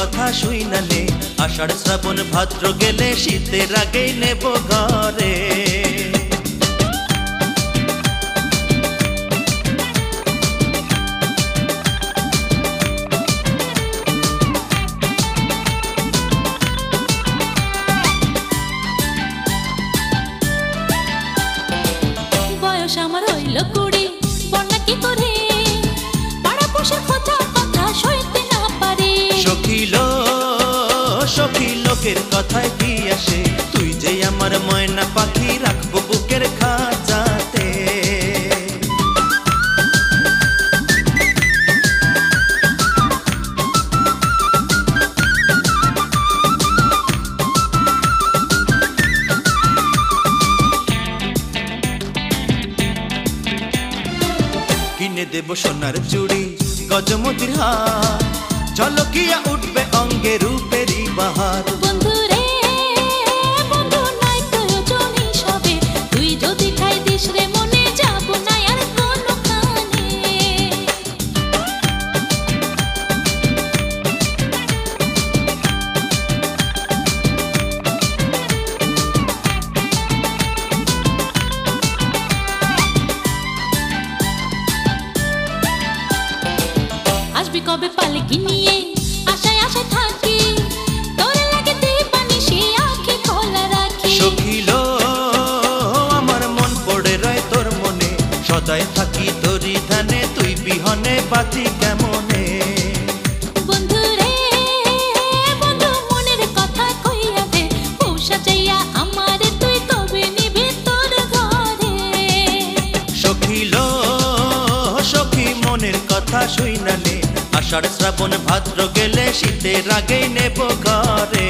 কথা শুইনালে, আষাঢ় শ্রাবণ ভাদ্র গেলে শীতের আগেই নেব ঘরে। বয়স আমার হইল কুড়ি, বন্যা কি করে পাড়া পোষার কথা কথা সইতে না পারে। সখী লোকের কথায় কি আসে, তুই যে আমার ময়না পাখি, রাখবো বুকের খাঁচাতে। কিনে দেব সোনার চুড়ি, গজমতির হার, ঝলকিয়া উঠবে অঙ্গে রূপেরই বাহার। বন্ধু রে বন্ধু নাই প্রয়োজন হিসাবে, তুই যদি খাই দিস রে মনে যাব না আর কোনখানে। আসবি কবে পালকি নিয়ে, আশায় আশায় থাকি, তোর লাগে দীপানি সে আঁখি খোলা রাখি। সখিলো আমার মন পড়ে রয় তোর মনে, সদায় থাকি তোরি ধানে, তুই বিহনে বাঁচি কেমনে। বন্ধু রে বন্ধু মনের কথা কইয়া দে, পৌষা চাইয়া আমার তুই কবে নিবি তোর ঘরে। সখিলো সখী মনের কথা শুইনালে, আষাঢ় শ্রাবণ ভাদ্র গেলে শীতের আগেই নেব ঘরে।